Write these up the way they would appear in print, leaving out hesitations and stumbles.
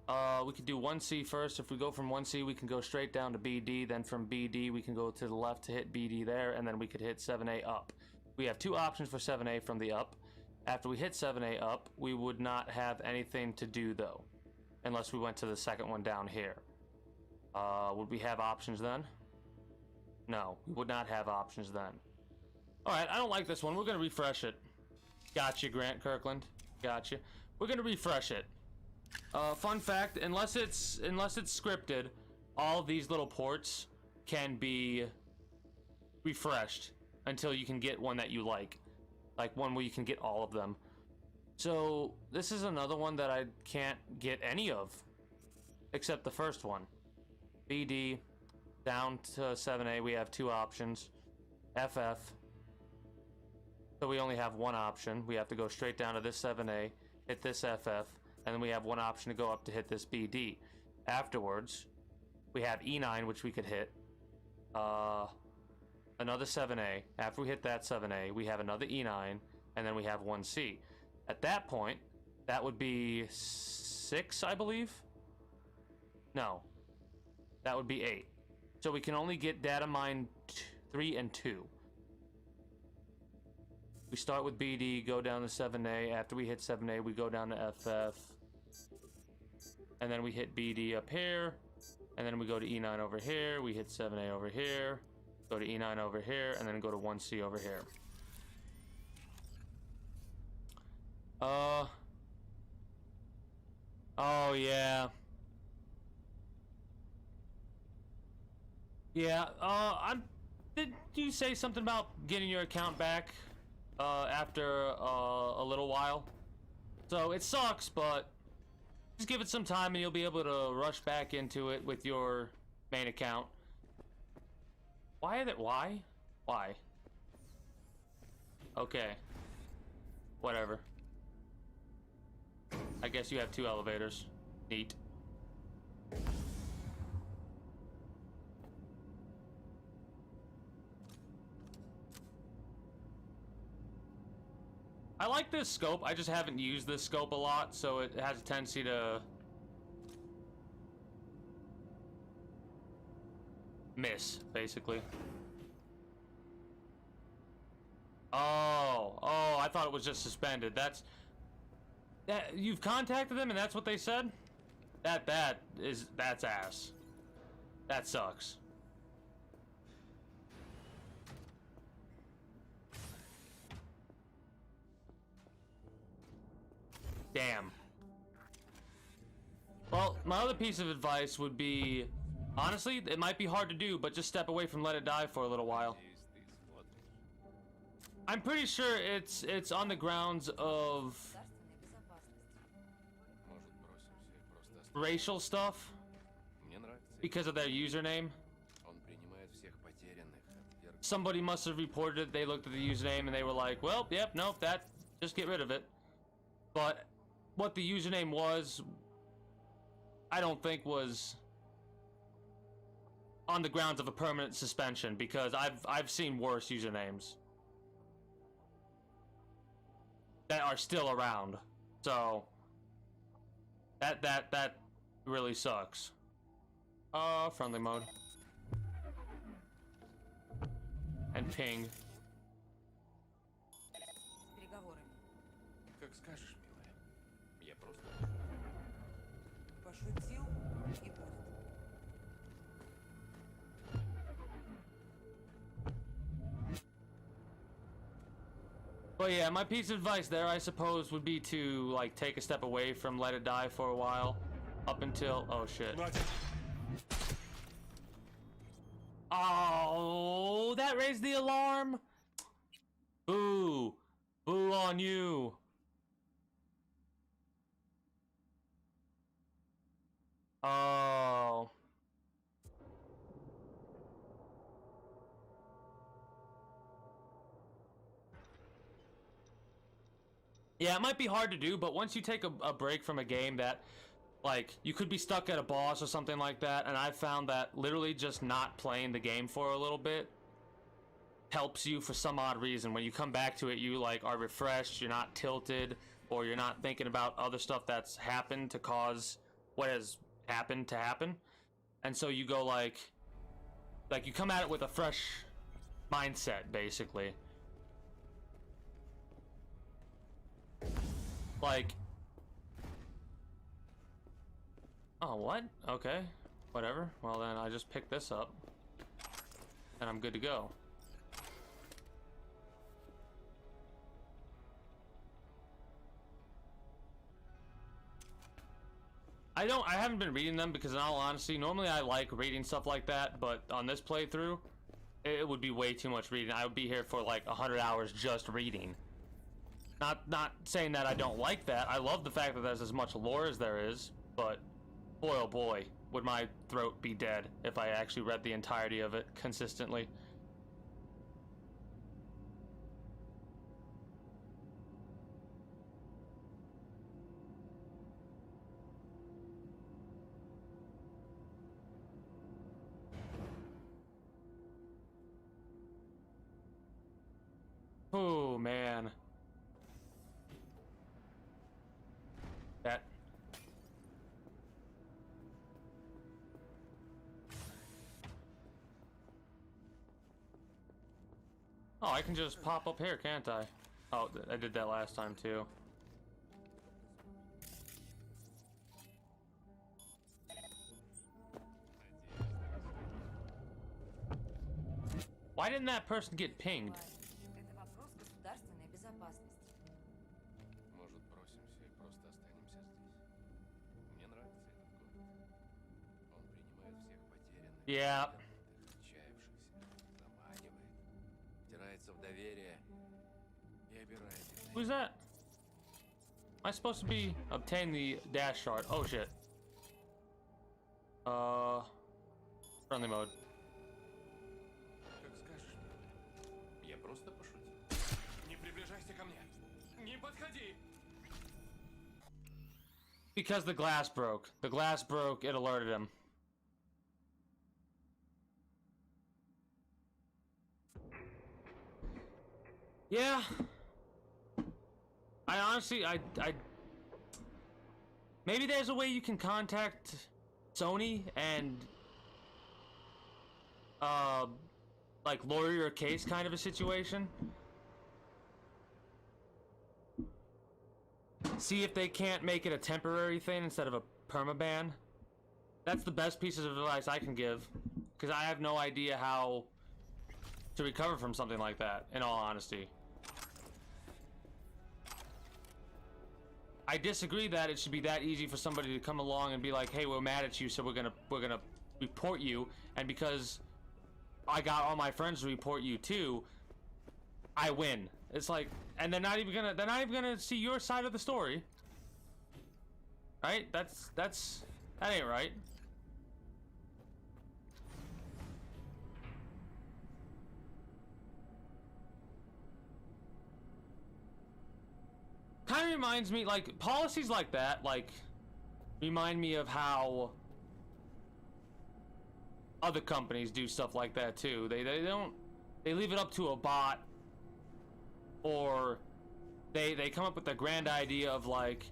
We could do 1C first. If we go from 1C, we can go straight down to BD. Then from BD, we can go to the left to hit BD there, and then we could hit 7A up. We have two options for 7A from the up. After we hit 7A up, we would not have anything to do, though, unless we went to the second one down here. Would we have options then? No, we would not have options then. Alright, I don't like this one. We're going to refresh it. Gotcha, Grant Kirkland. Gotcha. We're going to refresh it. Fun fact, unless it's scripted, all of these little ports can be refreshed until you can get one that you like one where you can get all of them. So this is another one that I can't get any of except the first one. BD down to 7A, we have two options. FF, so we only have one option. We have to go straight down to this 7A, hit this FF, and then we have one option to go up to hit this BD. Afterwards, we have E9, which we could hit. Another 7A. After we hit that 7A, we have another E9, and then we have 1C. At that point, that would be 6, I believe? No. That would be 8. So we can only get data mine 3 and 2. We start with BD, go down to 7A. After we hit 7A, we go down to FF. And then we hit BD up here. And then we go to E9 over here. We hit 7A over here. Go to E9 over here. And then go to 1C over here. Oh, yeah. Yeah, did you say something about getting your account back after a little while? So it sucks, but just give it some time and you'll be able to rush back into it with your main account. Why? Okay. Whatever. I guess you have two elevators. Neat. I like this scope. I just haven't used this scope a lot, so it has a tendency to miss, basically. Oh, I thought it was just suspended. That you've contacted them and that's what they said? That's ass. That sucks. Damn. Well, my other piece of advice would be, honestly, it might be hard to do, but just step away from Let It Die for a little while. I'm pretty sure it's on the grounds of racial stuff because of their username. Somebody must have reported it. They looked at the username and they were like, well, yep, nope, just get rid of it. But what the username was, I don't think was on the grounds of a permanent suspension, because I've seen worse usernames that are still around. So that really sucks. Friendly mode. And ping. Как скажешь, милая. Я просто пошутил и пусть. But yeah, my piece of advice there, I suppose, would be to like take a step away from Let It Die for a while, up until oh shit. Oh, that raised the alarm. Boo. Boo on you. Oh. Yeah, it might be hard to do, but once you take a break from a game that, like, you could be stuck at a boss or something like that, and I've found that literally just not playing the game for a little bit helps you for some odd reason. When you come back to it, you, like, are refreshed, you're not tilted, or you're not thinking about other stuff that's happened to cause what has happened to happen. And so you go like you come at it with a fresh mindset, basically. Like, oh, what? Okay, whatever. Well, then I just pick this up and I'm good to go. I haven't been reading them because in all honesty, normally I like reading stuff like that, but on this playthrough, it would be way too much reading. I would be here for like 100 hours just reading. Not saying that I don't like that. I love the fact that there's as much lore as there is, but boy oh boy, would my throat be dead if I actually read the entirety of it consistently. Oh man. That. Oh, I can just pop up here, can't I? Oh, I did that last time too. Why didn't that person get pinged? Это вопрос государственной безопасности. Может, бросимся и просто останемся здесь? Мне нравится этот город. Он принимает всех потерянных, Yeah. отчаявшихся, заманивает, втирается в доверие и обирает их. Who's that? Am I supposed to be obtain the dash shard? Oh shit. Friendly mode. Как скажешь, милый. Я просто пошутил. Не приближайся ко мне. Не подходи. Because the glass broke. The glass broke, it alerted him. Yeah. I honestly, maybe there's a way you can contact Sony and, like lawyer your case kind of a situation. See if they can't make it a temporary thing instead of a permaban. That's the best pieces of advice I can give, because I have no idea how to recover from something like that, in all honesty. I disagree that it should be that easy for somebody to come along and be like, hey, we're mad at you, so we're gonna report you, and because I got all my friends to report you too, I win. It's like, and they're not even gonna see your side of the story. Right? That ain't right. Kind of reminds me, like, policies like that, like, remind me of how other companies do stuff like that too. They leave it up to a bot, or they come up with the grand idea of like,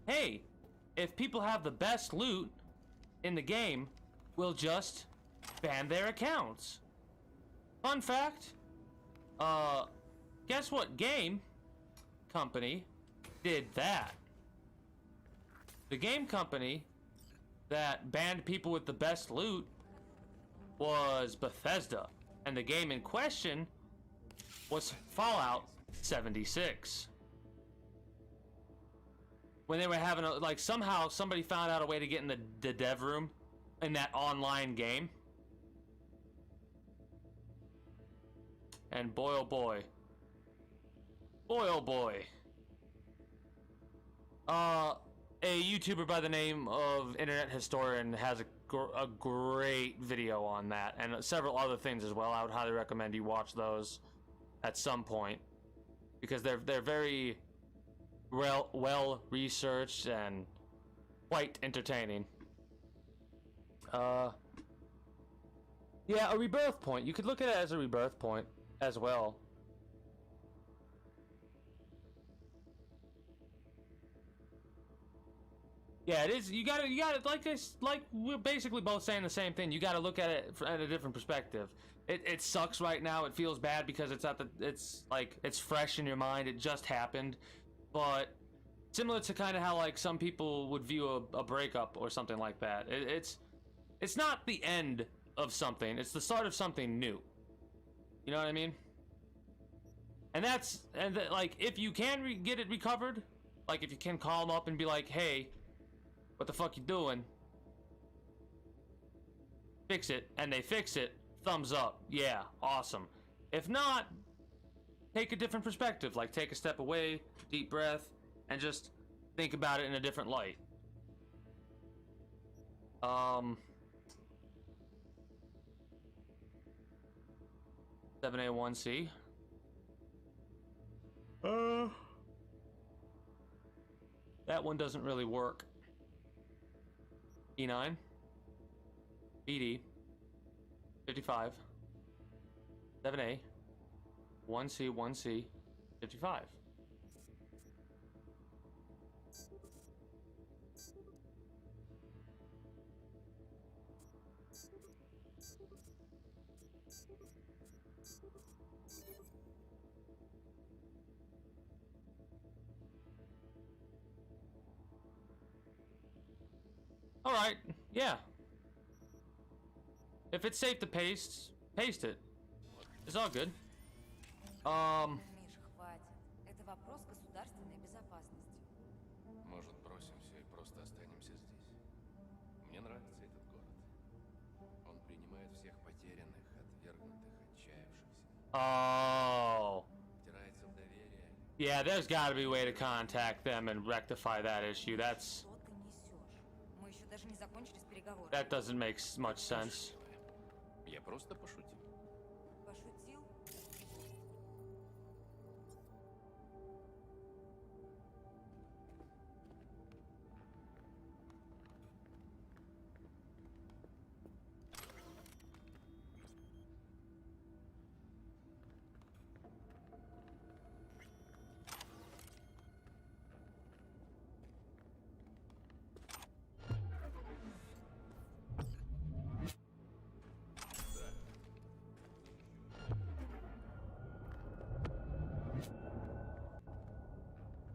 hey, if people have the best loot in the game, we'll just ban their accounts. Fun fact, guess what game company did that? The game company that banned people with the best loot was Bethesda, and the game in question was Fallout 76. When they were having like, somehow somebody found out a way to get in the dev room in that online game, and boy oh boy, a YouTuber by the name of Internet Historian has a great video on that, and several other things as well. I would highly recommend you watch those at some point, because they're very well researched and quite entertaining. Yeah, a rebirth point. You could look at it as a rebirth point as well. Yeah, it is. You gotta like this. Like we're basically both saying the same thing. You gotta look at it at a different perspective. It sucks right now. It feels bad because it's like it's fresh in your mind. It just happened, but similar to kind of how like some people would view a breakup or something like that. It's not the end of something. It's the start of something new. You know what I mean? And like if you can get it recovered, like if you can call them up and be like, hey, what the fuck you doing? Fix it, and they fix it. Thumbs up. Yeah, awesome. If not, take a different perspective. Like take a step away, deep breath, and just think about it in a different light. 7A1C. That one doesn't really work. E9. BD. 55. 7A. 1C, 1C. 55. All right, yeah. If it's safe to paste it. It's all good. Миш, хватит. Это вопрос государственной безопасности. Может, бросим все и просто останемся здесь? Мне нравится этот город. Он принимает всех потерянных, отвергнутых, отчаявшихся. Oh. Втирается в доверие. Yeah, there's got to be a way to contact them and rectify that issue. That's... Что ты несешь? Мы еще даже не закончили с переговорами. That doesn't make much sense. Я просто пошутил. Пошутил?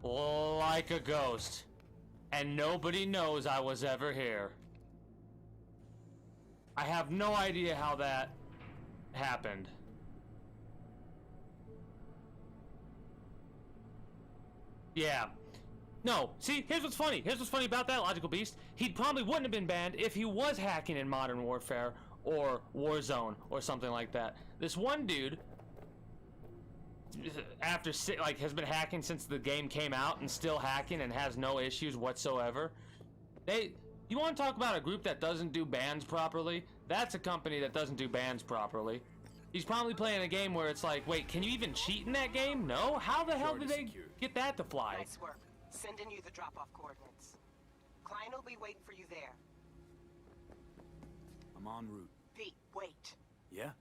Like a ghost. And nobody knows I was ever here. I have no idea how that happened. Yeah. No, see, here's what's funny. Here's what's funny about that, Logical Beast. He probably wouldn't have been banned if he was hacking in Modern Warfare or Warzone or something like that. This one dude, after like has been hacking since the game came out and still hacking and has no issues whatsoever. You want to talk about a group that doesn't do bans properly? That's a company that doesn't do bans properly. He's probably playing a game where it's like, wait, can you even cheat in that game? No? How the hell did they get that to fly? Nice work. Sending you the drop-off coordinates. Client will be waiting for you there. I'm en route. Pete, wait. Yeah?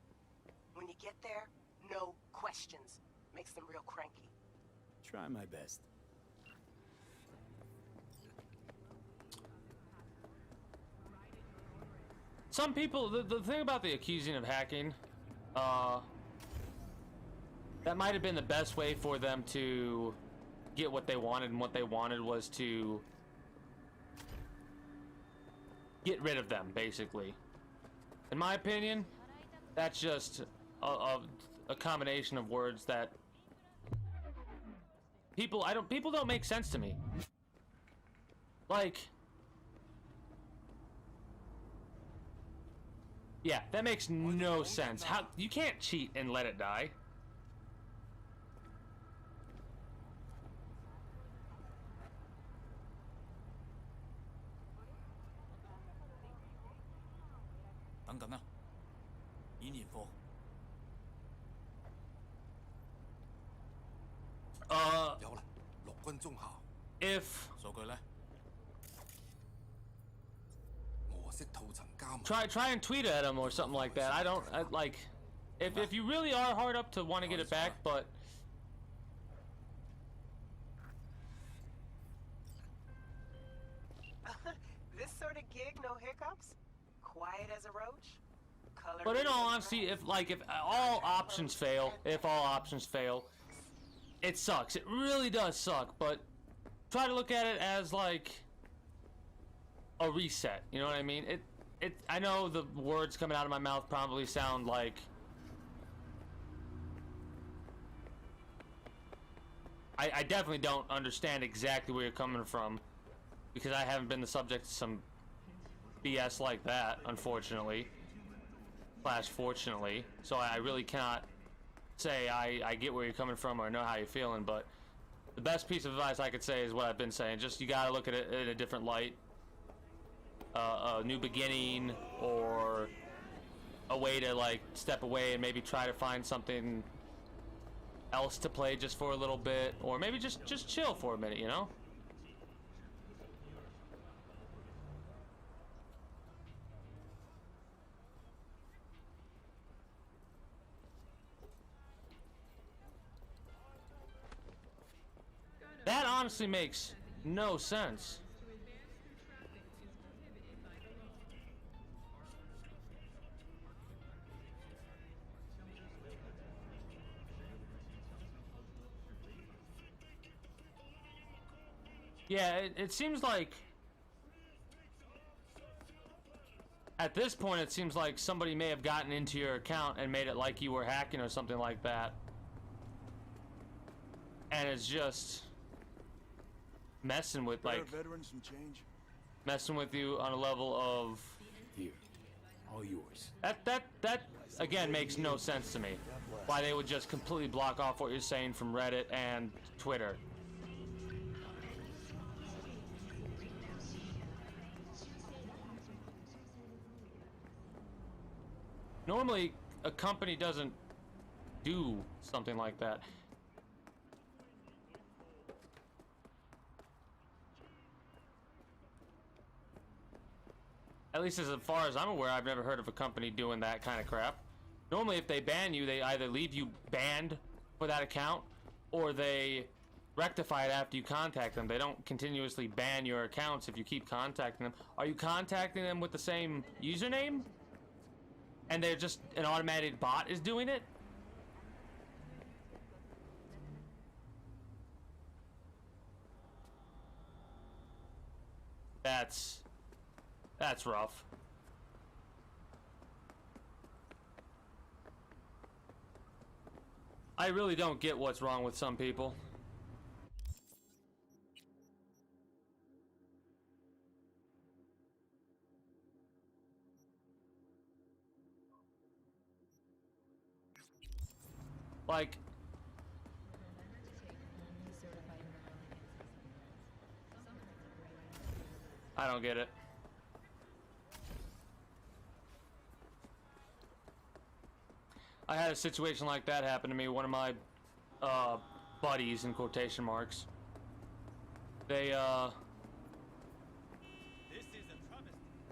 When you get there, no questions. Makes them real cranky. Try my best. Some people, the thing about the accusing of hacking, that might have been the best way for them to get what they wanted, and what they wanted was to get rid of them, basically. In my opinion, that's just a combination of words that people don't make sense to me. Like, yeah, that makes no sense. How you can't cheat and let it die? If try and tweet at him or something like that. Like if you really are hard up to want to get it back, but a gig, no hiccups? Quiet as a roach? Color But in all as honesty, grass? if all options fail, it sucks. It really does suck. But try to look at it as like a reset. You know what I mean? I know the words coming out of my mouth probably sound like I definitely don't understand exactly where you're coming from, because I haven't been the subject of some BS like that, unfortunately. / fortunately. So I really cannot say I get where you're coming from or know how you're feeling, but the best piece of advice I could say is what I've been saying. Just, you gotta look at it in a different light. A new beginning, or a way to like step away and maybe try to find something else to play just for a little bit, or maybe just chill for a minute, you know? That honestly makes no sense. Yeah, it seems like at this point it seems like somebody may have gotten into your account and made it like you were hacking or something like that. And it's just messing with like veterans some change. messing with you on a level of Here, all yours. that again makes no sense to me. Why they would just completely block off what you're saying from Reddit and Twitter. Normally, a company doesn't do something like that. At least as far as I'm aware, I've never heard of a company doing that kind of crap. Normally, if they ban you, they either leave you banned for that account, or they rectify it after you contact them. They don't continuously ban your accounts if you keep contacting them. Are you contacting them with the same username? And they're just an automated bot is doing it? That's rough. I really don't get what's wrong with some people. Like, I don't get it. I had a situation like that happen to me. One of my buddies, in quotation marks, they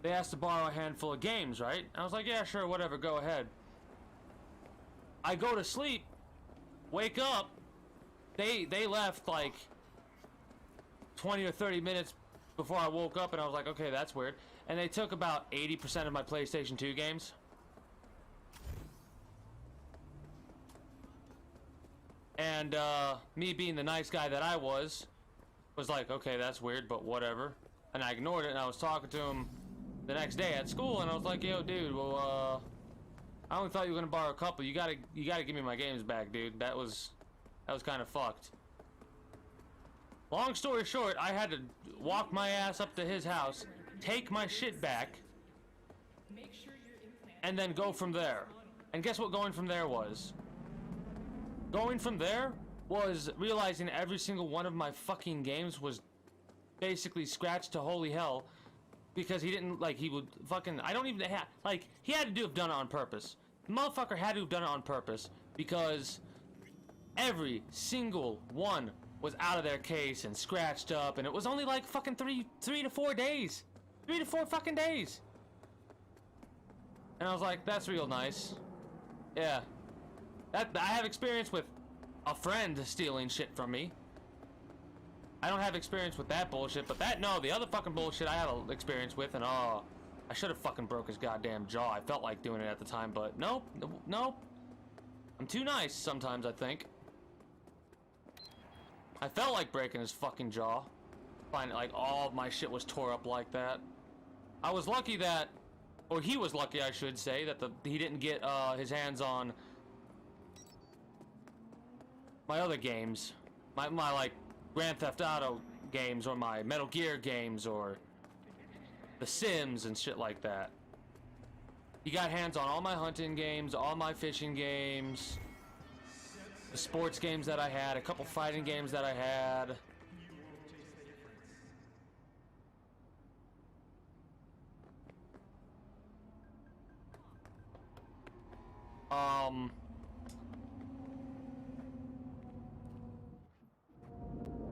asked to borrow a handful of games, right? I was like, yeah, sure, whatever, go ahead. I go to sleep, wake up, they left like 20 or 30 minutes before I woke up, and I was like, okay, that's weird. And they took about 80% of my PlayStation 2 games. And me being the nice guy that I was like, okay, that's weird, but whatever. And I ignored it, and I was talking to him the next day at school, and I was like, yo, dude, well, I only thought you were gonna borrow a couple. You gotta give me my games back, dude. That was kind of fucked. Long story short, I had to walk my ass up to his house, take my shit back, and then go from there. And guess what going from there was? Going from there was realizing every single one of my fucking games was basically scratched to holy hell, because he didn't, like, he would fucking, I don't even have, like, he had to have done it on purpose. The motherfucker had to have done it on purpose, because every single one was out of their case and scratched up, and it was only like fucking three to 4 days. 3 to 4 fucking days. And I was like, that's real nice. Yeah. I have experience with a friend stealing shit from me. I don't have experience with that bullshit, but the other fucking bullshit I have experience with, and I should have fucking broke his goddamn jaw. I felt like doing it at the time, but nope. I'm too nice sometimes, I think. I felt like breaking his fucking jaw. Find like all of my shit was tore up like that. I was lucky that, or he was lucky, I should say, that he didn't get his hands on my other games, my like Grand Theft Auto games, or my Metal Gear games, or The Sims and shit like that. He got hands on all my hunting games, all my fishing games, the sports games that I had, a couple fighting games that I had.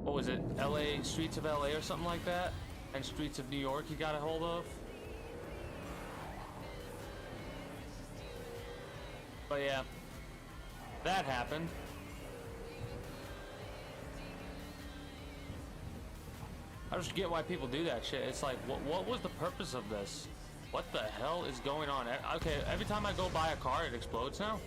What was it? LA, Streets of LA or something like that? And Streets of New York he got a hold of? But yeah, that happened. I just get why people do that shit. It's like, what was the purpose of this? What the hell is going on? Okay, every time I go buy a car, it explodes now?